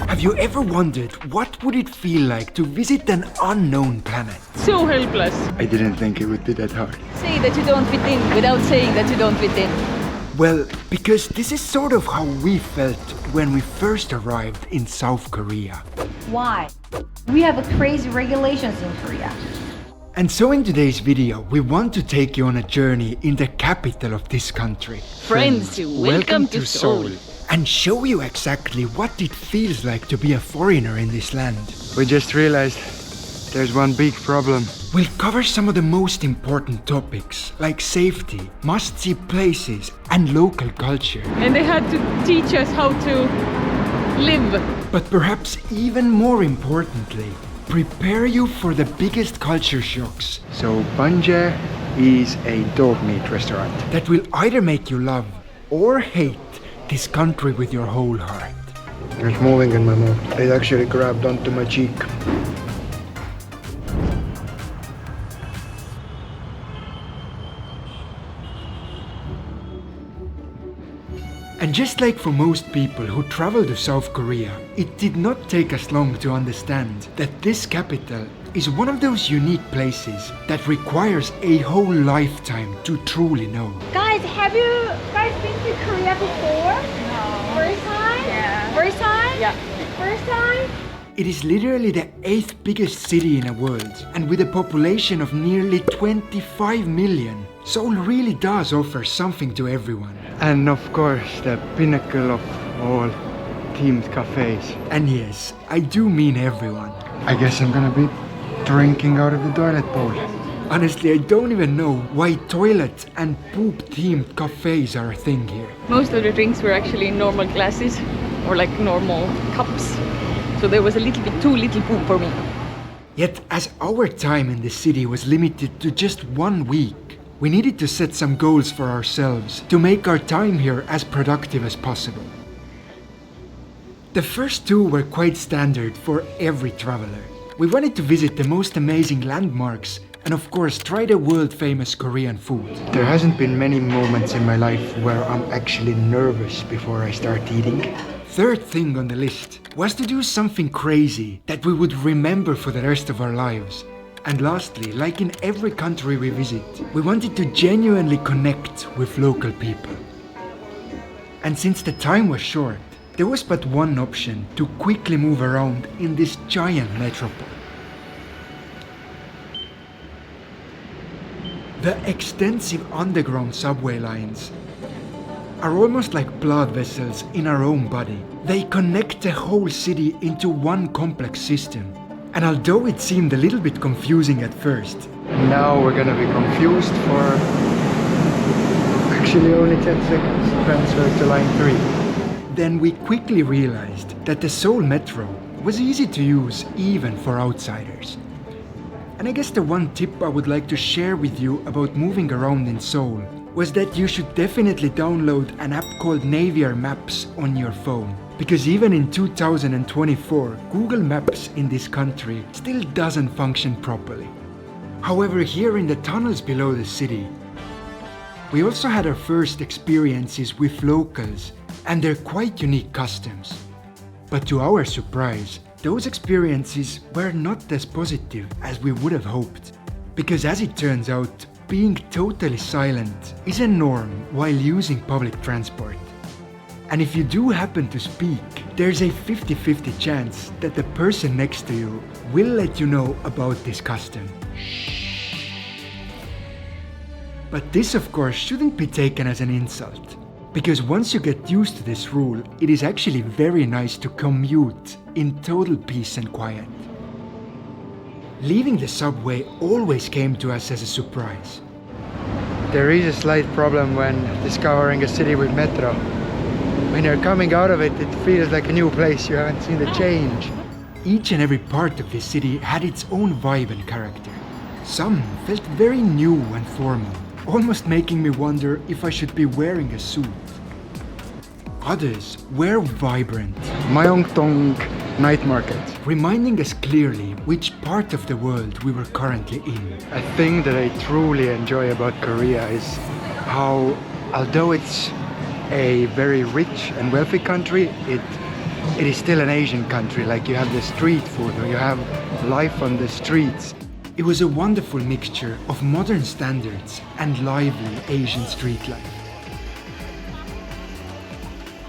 Have you ever wondered what would it feel like to visit an unknown planet? So helpless. I didn't think it would be that hard. Say that you don't fit in without saying that you don't fit in. Well, because this is sort of how we felt when we first arrived in South Korea. Why? We have crazy regulations in Korea. And so in today's video, we want to take you on a journey in the capital of this country. Friends, welcome to Seoul. And show you exactly what it feels like to be a foreigner in this land. We just realized there's one big problem. We'll cover some of the most important topics, like safety, must-see places, and local culture. And they had to teach us how to live. But perhaps even more importantly, prepare you for the biggest culture shocks So Banje is a dog meat restaurant. that will either make you love or hate this country with your whole heart. It's moving in my mouth. It actually grabbed onto my cheek. And just like for most people who travel to South Korea, it did not take us long to understand that this capital is one of those unique places that requires a whole lifetime to truly know. Guys, have you guys been to Korea before? No. First time? Yeah. First time? Yeah. First time? It is literally the 8th biggest city in the world, and with a population of nearly 25 million, Seoul really does offer something to everyone. And of course, the pinnacle of all, themed cafes. And yes, I do mean everyone. I guess I'm gonna be drinking out of the toilet bowl. Honestly, I don't even know why toilet and poop-themed cafes are a thing here. Most of the drinks were actually in normal glasses or like normal cups. So there was a little bit too little poop for me. Yet, as our time in the city was limited to just 1 week, we needed to set some goals for ourselves to make our time here as productive as possible. The first 2 were quite standard for every traveler. We wanted to visit the most amazing landmarks and of course try the world-famous Korean food. There hasn't been many moments in my life where I'm actually nervous before I start eating. Third thing on the list was to do something crazy that we would remember for the rest of our lives. And lastly, like in every country we visit, we wanted to genuinely connect with local people. And since the time was short, there was but one option to quickly move around in this giant metropole. The extensive underground subway lines are almost like blood vessels in our own body. They connect the whole city into one complex system. And although it seemed a little bit confusing at first, Now we're gonna be confused for actually only 10 seconds. Transfer to line 3. then we quickly realized that the Seoul Metro was easy to use even for outsiders. And I guess the one tip I would like to share with you about moving around in Seoul was that you should definitely download an app called Navier Maps on your phone. Because even in 2024, Google Maps in this country still doesn't function properly. However, here in the tunnels below the city, we also had our first experiences with locals and their quite unique customs. But to our surprise, those experiences were not as positive as we would have hoped. Because as it turns out, being totally silent is a norm while using public transport. And if you do happen to speak, there's a 50-50 chance that the person next to you will let you know about this custom. But this of course shouldn't be taken as an insult. Because once you get used to this rule, it is actually very nice to commute in total peace and quiet. Leaving the subway always came to us as a surprise. There is a slight problem when discovering a city with metro. When you're coming out of it, it feels like a new place. You haven't seen the change. Each and every part of the city had its own vibe and character. Some felt very new and formal, almost making me wonder if I should be wearing a suit. Others were vibrant, Myeongdong night market. reminding us clearly which part of the world we were currently in. A thing that I truly enjoy about Korea is how, although it's a very rich and wealthy country, it is still an Asian country. Like you have the street food, or you have life on the streets. It was a wonderful mixture of modern standards and lively Asian street life.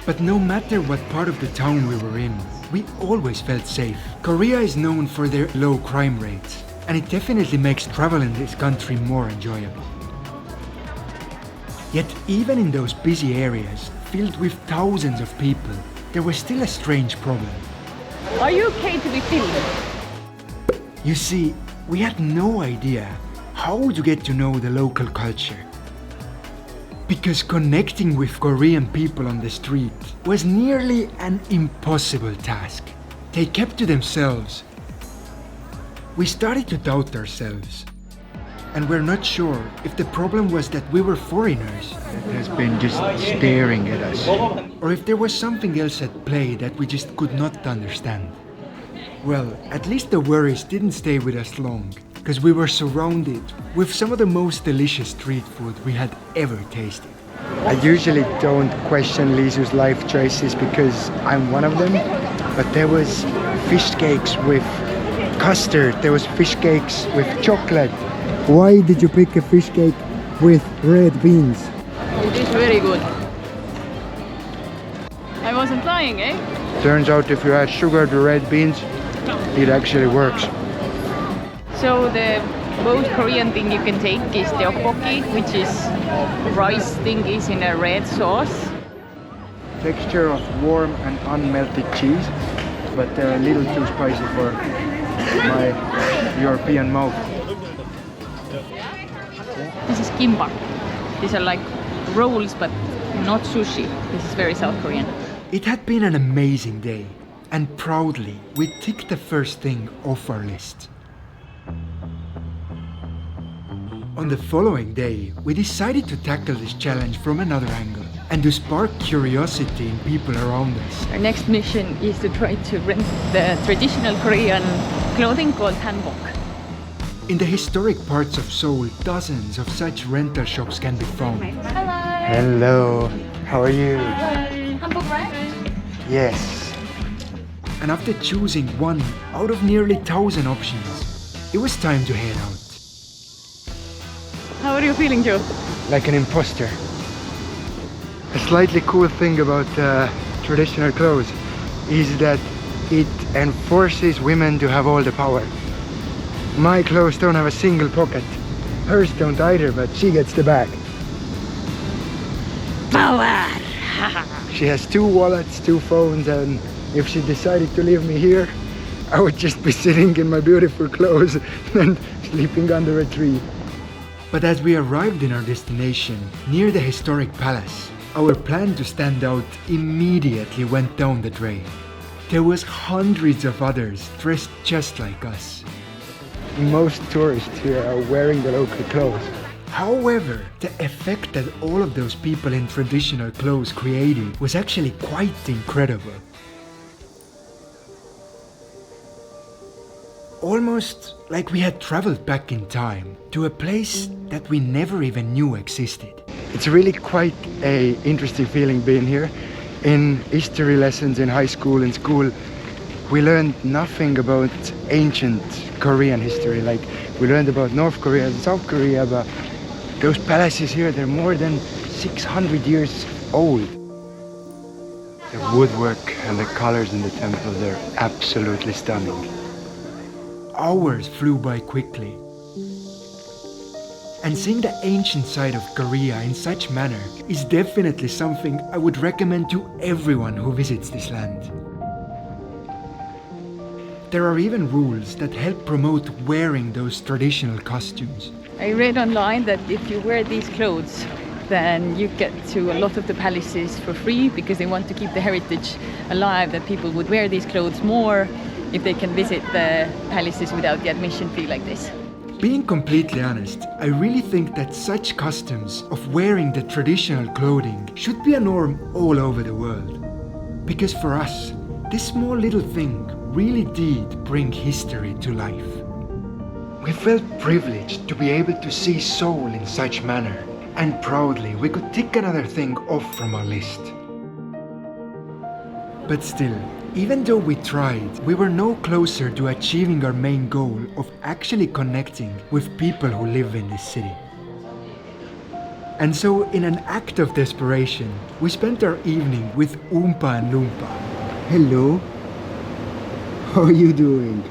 But no matter what part of the town we were in, we always felt safe. Korea is known for their low crime rates, and it definitely makes travel in this country more enjoyable. Yet even in those busy areas, filled with thousands of people, there was still a strange problem. Are you okay to be filmed? You see, we had no idea how to get to know the local culture. Because connecting with Korean people on the street was nearly an impossible task. They kept to themselves. We started to doubt ourselves. And we're not sure if the problem was that we were foreigners. It has been just staring at us. Or if there was something else at play that we just could not understand. Well, at least the worries didn't stay with us long, because we were surrounded with some of the most delicious street food we had ever tasted. I usually don't question Liisu's life choices because I'm one of them, but there was fish cakes with custard, there was fish cakes with chocolate. Why did you pick a fish cake with red beans? It is very good. I wasn't lying, eh? Turns out if you add sugar to red beans, it actually works. So the most Korean thing you can take is the tteokbokki, which is rice thingies in a red sauce. Texture of warm and unmelted cheese, but they're a little too spicy for my European mouth. This is kimbap. These are like rolls, but not sushi. This is very South Korean. It had been an amazing day, and proudly we ticked the first thing off our list. On the following day, we decided to tackle this challenge from another angle and to spark curiosity in people around us. Our next mission is to try to rent the traditional Korean clothing called hanbok. In the historic parts of Seoul, dozens of such rental shops can be found. Hello, how are you? Hanbok, right? Yes. And after choosing one out of nearly 1,000 options, it was time to head out. How are you feeling, Joe? Like an imposter. A slightly cool thing about traditional clothes is that it enforces women to have all the power. My clothes don't have a single pocket. Hers don't either, but she gets the bag. Power! She has 2 wallets, 2 phones, and if she decided to leave me here, I would just be sitting in my beautiful clothes and sleeping under a tree. But as we arrived in our destination, near the historic palace, our plan to stand out immediately went down the drain. There was hundreds of others dressed just like us. Most tourists here are wearing the local clothes. However, the effect that all of those people in traditional clothes created was actually quite incredible. Almost like we had traveled back in time to a place that we never even knew existed. It's really quite a interesting feeling being here. In history lessons in high school and school, we learned nothing about ancient Korean history. Like we learned about North Korea and South Korea, but those palaces here, they're more than 600 years old. The woodwork and the colors in the temple, they're absolutely stunning. Hours flew by quickly. And seeing the ancient side of Korea in such manner is definitely something I would recommend to everyone who visits this land. There are even rules that help promote wearing those traditional costumes. I read online that if you wear these clothes, then you get to a lot of the palaces for free because they want to keep the heritage alive, that people would wear these clothes more if they can visit the palaces without the admission fee like this. Being completely honest, I really think that such customs of wearing the traditional clothing should be a norm all over the world. Because for us, this small little thing really did bring history to life. We felt privileged to be able to see Seoul in such manner And proudly, we could tick another thing off from our list. But still, even though we tried, we were no closer to achieving our main goal of actually connecting with people who live in this city. And so, in an act of desperation, we spent our evening with Oompa and Loompa. Hello. How are you doing?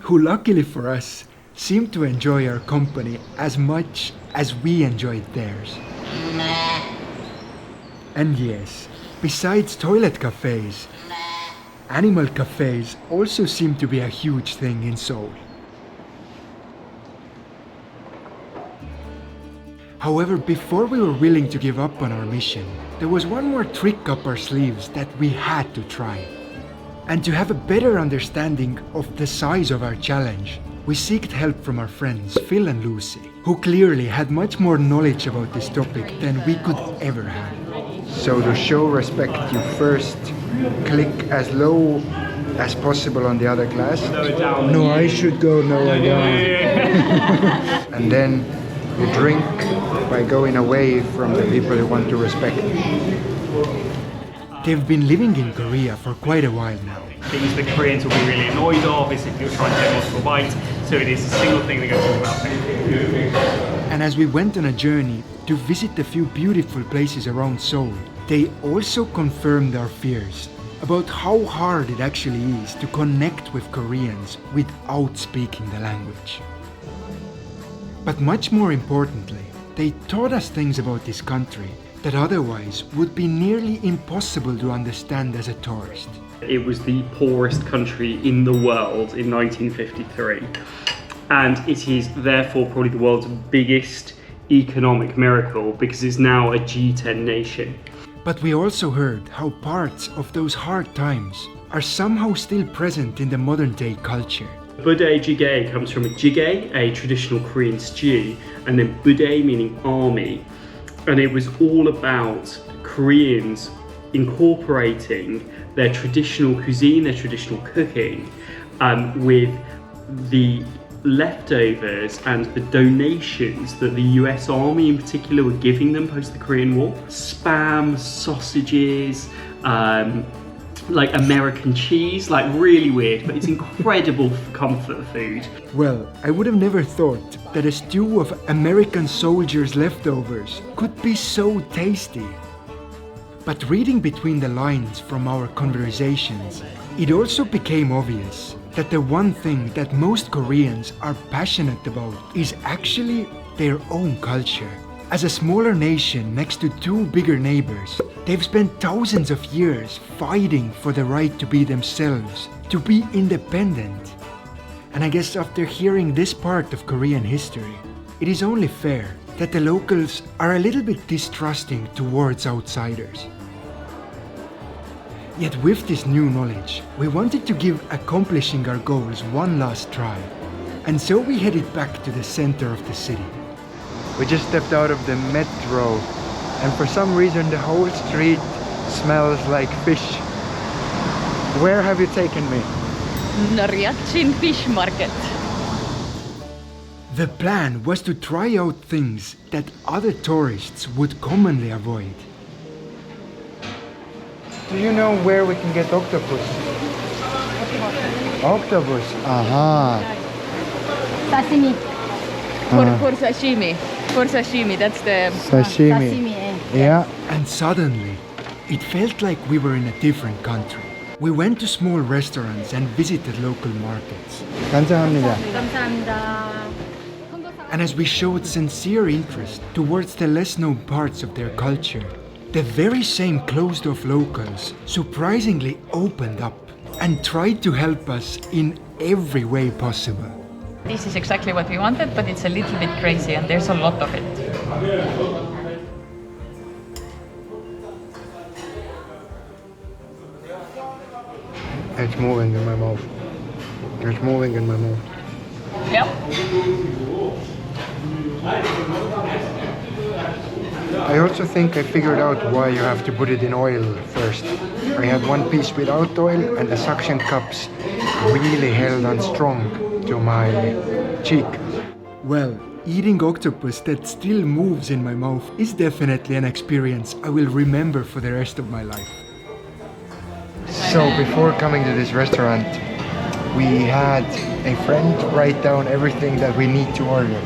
Who luckily for us seemed to enjoy our company as much as we enjoyed theirs. And yes, besides toilet cafes, animal cafes also seem to be a huge thing in Seoul. However, before we were willing to give up on our mission, there was one more trick up our sleeves that we had to try. And to have a better understanding of the size of our challenge, we sought help from our friends Phil and Lucy, who clearly had much more knowledge about this topic than we could ever have. So to show respect, you first click as low as possible on the other glass. No, I should go, no, I don't. And then you drink by going away from the people you want to respect. They've been living in Korea for quite a while now. Things that Koreans will be really annoyed of is if you're trying to get multiple bites, so it is a single thing that goes into mouth. And as we went on a journey to visit the few beautiful places around Seoul, they also confirmed our fears about how hard it actually is to connect with Koreans without speaking the language. But much more importantly, they taught us things about this country that otherwise would be nearly impossible to understand as a tourist. It was the poorest country in the world in 1953, and it is therefore probably the world's biggest economic miracle because it's now a G10 nation. But we also heard how parts of those hard times are somehow still present in the modern day culture. Budae jjigae comes from a jjigae, a traditional Korean stew, and then budae meaning army. And it was all about Koreans incorporating their traditional cuisine, their traditional cooking, with the leftovers and the donations that the US Army in particular were giving them post the Korean War. Spam, sausages, like American cheese, like really weird, but it's incredible comfort food. Well, I would have never thought that a stew of American soldiers' leftovers could be so tasty. But reading between the lines from our conversations, it also became obvious that the one thing that most Koreans are passionate about is actually their own culture. As a smaller nation next to two bigger neighbors, they've spent thousands of years fighting for the right to be themselves, to be independent. And I guess after hearing this part of Korean history, it is only fair that the locals are a little bit distrusting towards outsiders. Yet with this new knowledge, we wanted to give accomplishing our goals one last try. And so we headed back to the center of the city. We just stepped out of the metro, and for some reason the whole street smells like fish. Where have you taken me? Norjatsin Fish Market. The plan was to try out things that other tourists would commonly avoid. Do you know where we can get octopus? Octopus? Aha. Sashimi. For sashimi. For sashimi, that's the... Sashimi. Sashimi, eh? Yeah. And suddenly, it felt like we were in a different country. We went to small restaurants and visited local markets. 감사합니다. 감사합니다. And as we showed sincere interest towards the less known parts of their culture, the very same closed-off locals surprisingly opened up and tried to help us in every way possible. This is exactly what we wanted, but it's a little bit crazy and there's a lot of it. It's moving in my mouth. It's moving in my mouth. Yeah. I also think I figured out why you have to put it in oil first. I had one piece without oil and the suction cups really held on strong to my cheek. Well, eating octopus that still moves in my mouth is definitely an experience I will remember for the rest of my life. So before coming to this restaurant, we had a friend write down everything that we need to order.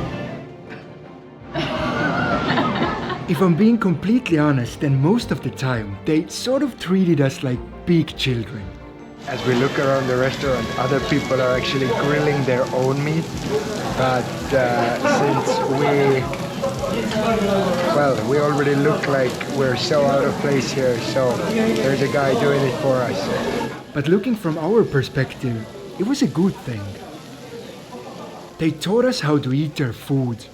If I'm being completely honest, then most of the time they sort of treated us like big children. As we look around the restaurant, other people are actually grilling their own meat. But since we already look like we're so out of place here, so there's a guy doing it for us. But looking from our perspective, it was a good thing. They taught us how to eat their food.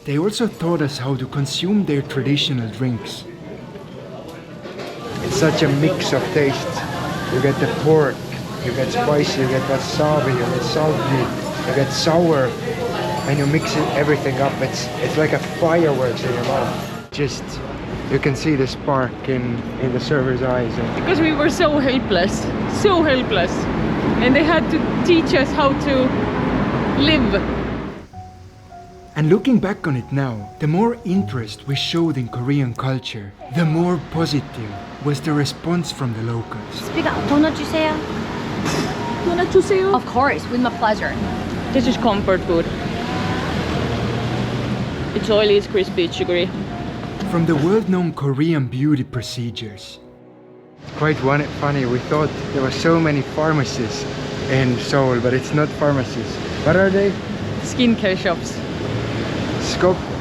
They also taught us how to consume their traditional drinks. It's such a mix of tastes. You get the pork, you get spicy, you get wasabi, you get salty, you get sour, and you mix everything up. It's like a fireworks in your mouth. Just, you can see the spark in the server's eyes. Because we were so helpless, and they had to teach us how to live. And looking back on it now, the more interest we showed in Korean culture, the more positive was the response from the locals. Speak up. Donut 주세요. Donut 주세요. Of course, with my pleasure. This is comfort food. It's oily, it's crispy, it's sugary. From the world-known Korean beauty procedures. Quite funny, we thought there were so many pharmacies in Seoul, but it's not pharmacies. What are they? Skincare shops.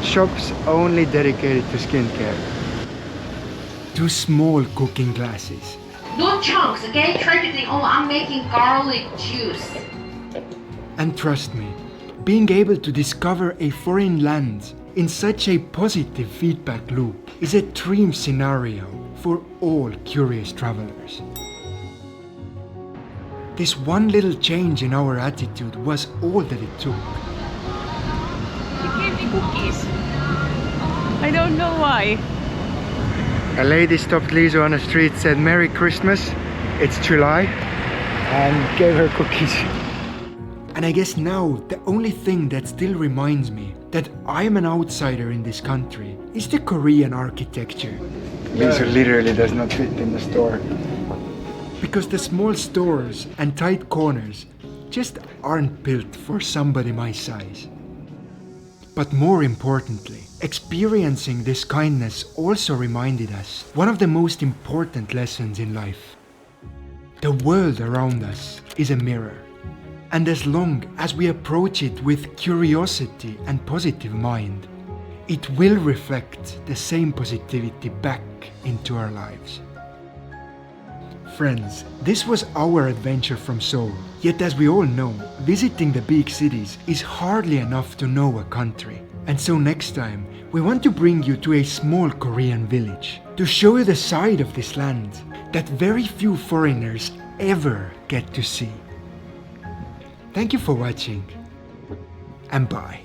Shops only dedicated to skincare. 2 small cooking glasses. No chunks, okay? Try to think, oh, I'm making garlic juice. And trust me, being able to discover a foreign land in such a positive feedback loop is a dream scenario for all curious travelers. This one little change in our attitude was all that it took. They gave me cookies. I don't know why. A lady stopped Liisu on the street, said Merry Christmas, it's July, and gave her cookies. And I guess now the only thing that still reminds me that I'm an outsider in this country is the Korean architecture. Liisu literally does not fit in the store. Because the small stores and tight corners just aren't built for somebody my size. But more importantly, experiencing this kindness also reminded us one of the most important lessons in life. The world around us is a mirror. And as long as we approach it with curiosity and positive mind, it will reflect the same positivity back into our lives. Friends, this was our adventure from Seoul. Yet as we all know, visiting the big cities is hardly enough to know a country. And so next time, we want to bring you to a small Korean village to show you the side of this land that very few foreigners ever get to see. Thank you for watching, and bye.